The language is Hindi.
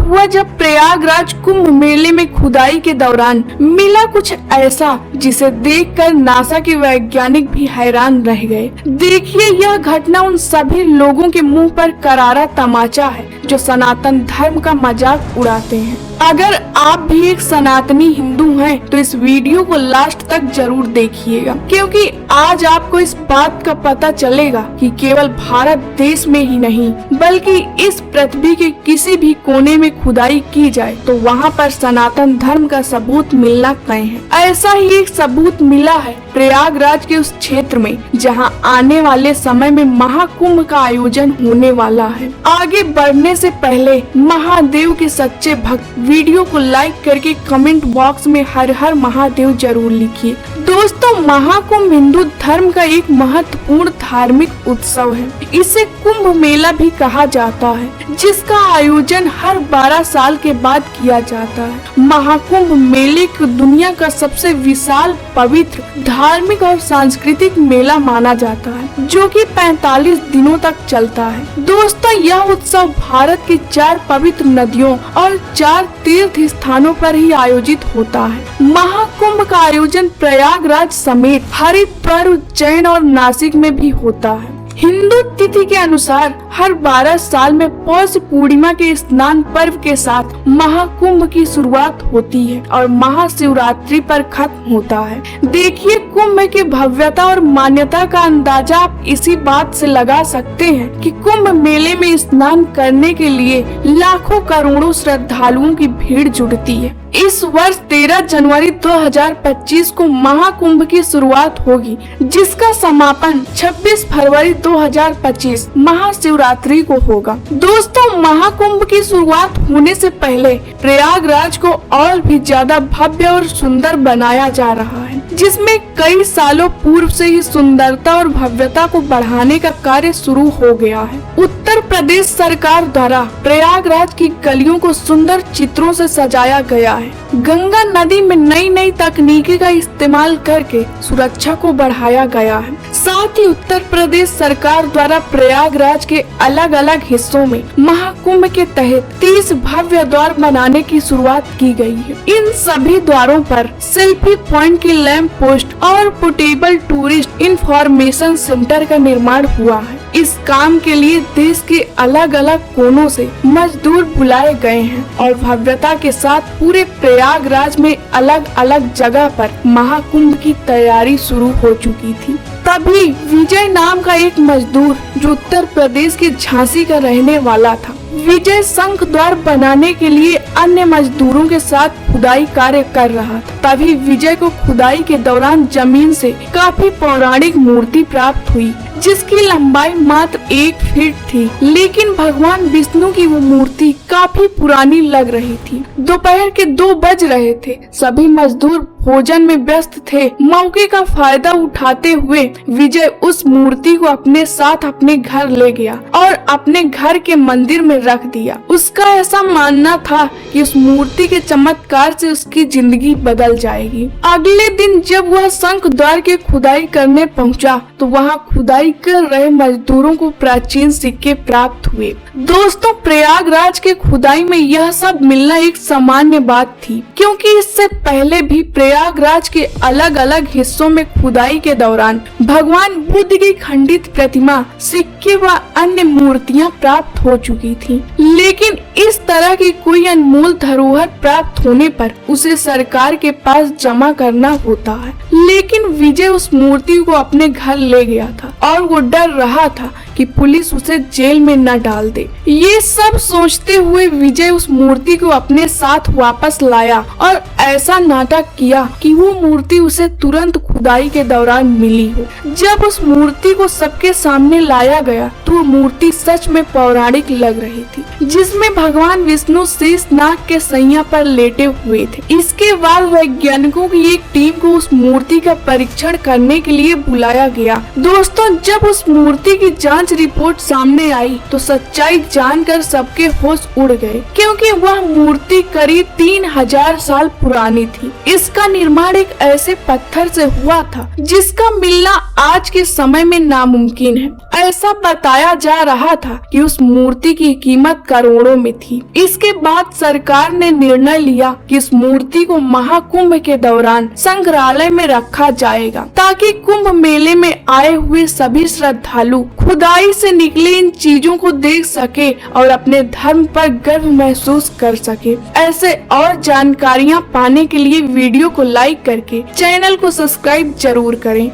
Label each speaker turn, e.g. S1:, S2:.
S1: हुआ जब प्रयागराज कुंभ मेले में खुदाई के दौरान मिला कुछ ऐसा जिसे देखकर नासा के वैज्ञानिक भी हैरान रह गए। देखिए, यह घटना उन सभी लोगों के मुंह पर करारा तमाचा है जो सनातन धर्म का मजाक उड़ाते हैं। अगर आप भी एक सनातनी हिंदू हैं, तो इस वीडियो को लास्ट तक जरूर देखिएगा, क्योंकि आज आपको इस बात का पता चलेगा कि केवल भारत देश में ही नहीं बल्कि इस पृथ्वी के किसी भी कोने में खुदाई की जाए तो वहाँ पर सनातन धर्म का सबूत मिलना तय है। ऐसा ही एक सबूत मिला है प्रयागराज के उस क्षेत्र में जहाँ आने वाले समय में महाकुंभ का आयोजन होने वाला है। आगे बढ़ने से पहले महादेव के सच्चे भक्त वीडियो को लाइक करके कमेंट बॉक्स में हर हर महादेव जरूर लिखिए। दोस्तों, महाकुंभ हिंदू धर्म का एक महत्वपूर्ण धार्मिक उत्सव है। इसे कुंभ मेला भी कहा जाता है, जिसका आयोजन हर 12 साल के बाद किया जाता है। महाकुंभ मेले को दुनिया का सबसे विशाल, पवित्र, धार्मिक और सांस्कृतिक मेला माना जाता है, जो कि 45 दिनों तक चलता है। दोस्तों, यह उत्सव भारत की 4 पवित्र नदियों और 4 तीर्थ स्थानों पर ही आयोजित होता है। महाकुंभ का आयोजन प्रयागराज समेत हरिद्वार, उज्जैन और नासिक में भी होता है। हिंदू तिथि के अनुसार हर 12 साल में पौष पूर्णिमा के स्नान पर्व के साथ महाकुंभ की शुरुआत होती है और महाशिवरात्रि पर खत्म होता है। देखिए, कुंभ की भव्यता और मान्यता का अंदाजा आप इसी बात से लगा सकते हैं कि कुंभ मेले में स्नान करने के लिए लाखों करोड़ों श्रद्धालुओं की भीड़ जुटती है। इस वर्ष 13 जनवरी 2025 को महाकुंभ की शुरुआत होगी, जिसका समापन 26 फरवरी 2025 महाशिवरात्रि को होगा। दोस्तों, महाकुंभ की शुरुआत होने से पहले प्रयागराज को और भी ज्यादा भव्य और सुंदर बनाया जा रहा है, जिसमें कई सालों पूर्व से ही सुंदरता और भव्यता को बढ़ाने का कार्य शुरू हो गया है। उत्तर प्रदेश सरकार द्वारा प्रयागराज की गलियों को सुंदर चित्रों से सजाया गया है। गंगा नदी में नई नई तकनीकी का इस्तेमाल करके सुरक्षा को बढ़ाया गया है। साथ ही उत्तर प्रदेश सरकार द्वारा प्रयागराज के अलग अलग हिस्सों में महाकुंभ के तहत 30 भव्य द्वार बनाने की शुरुआत की गई है। इन सभी द्वारों पर सेल्फी पॉइंट की लैंप पोस्ट और पोर्टेबल टूरिस्ट इंफॉर्मेशन सेंटर का निर्माण हुआ है। इस काम के लिए देश के अलग अलग कोनों से मजदूर बुलाए गए हैं और भव्यता के साथ पूरे प्रयागराज में अलग अलग जगह पर महाकुंभ की तैयारी शुरू हो चुकी थी। तभी विजय नाम का एक मजदूर, जो उत्तर प्रदेश के झांसी का रहने वाला था, विजय शंख द्वार बनाने के लिए अन्य मजदूरों के साथ खुदाई कार्य कर रहा था। तभी विजय को खुदाई के दौरान जमीन से काफी पौराणिक मूर्ति प्राप्त हुई, जिसकी लंबाई मात्र 1 फीट थी, लेकिन भगवान विष्णु की वो मूर्ति काफी पुरानी लग रही थी। दोपहर के 2 बज रहे थे। सभी मजदूर भोजन में व्यस्त थे। मौके का फायदा उठाते हुए विजय उस मूर्ति को अपने साथ अपने घर ले गया और अपने घर के मंदिर में रख दिया। उसका ऐसा मानना था कि उस मूर्ति के चमत्कार से उसकी जिंदगी बदल जाएगी। अगले दिन जब वह शंख द्वार के खुदाई करने पहुंचा, तो वहां खुदाई कर रहे मजदूरों को प्राचीन सिक्के प्राप्त हुए। दोस्तों, प्रयागराज के खुदाई में यह सब मिलना एक सामान्य बात थी, क्योंकि इससे पहले भी प्रयागराज के अलग अलग हिस्सों में खुदाई के दौरान भगवान बुद्ध की खंडित प्रतिमा, सिक्के व अन्य मूर्तियां प्राप्त हो चुकी थी। लेकिन इस तरह की कोई अनमोल धरोहर प्राप्त होने पर उसे सरकार के पास जमा करना होता है। लेकिन विजय उस मूर्ति को अपने घर ले गया था और वो डर रहा था कि पुलिस उसे जेल में न डाल दे। ये सब सोचते हुए विजय उस मूर्ति को अपने साथ वापस लाया और ऐसा नाटक किया कि वो मूर्ति उसे तुरंत खुदाई के दौरान मिली हो। जब उस मूर्ति को सबके सामने लाया गया तो वो मूर्ति सच में पौराणिक लग रही थी, जिसमें भगवान विष्णु शेष नाग के सैया पर लेटे हुए थे। इसके बाद वैज्ञानिकों की एक टीम को उस मूर्ति का परीक्षण करने के लिए बुलाया गया। दोस्तों, जब उस मूर्ति की जांच जांच रिपोर्ट सामने आई तो सच्चाई जानकर सबके होश उड़ गए, क्योंकि वह मूर्ति करीब 3000 साल पुरानी थी। इसका निर्माण एक ऐसे पत्थर से हुआ था जिसका मिलना आज के समय में नामुमकिन है। ऐसा बताया जा रहा था कि उस मूर्ति की कीमत करोड़ों में थी। इसके बाद सरकार ने निर्णय लिया कि इस मूर्ति को महाकुंभ के दौरान संग्रहालय में रखा जाएगा, ताकि कुंभ मेले में आए हुए सभी श्रद्धालु खुदाई से निकले इन चीजों को देख सके और अपने धर्म पर गर्व महसूस कर सके। ऐसे और जानकारियाँ पाने के लिए वीडियो को लाइक करके चैनल को सब्सक्राइब जरूर करें।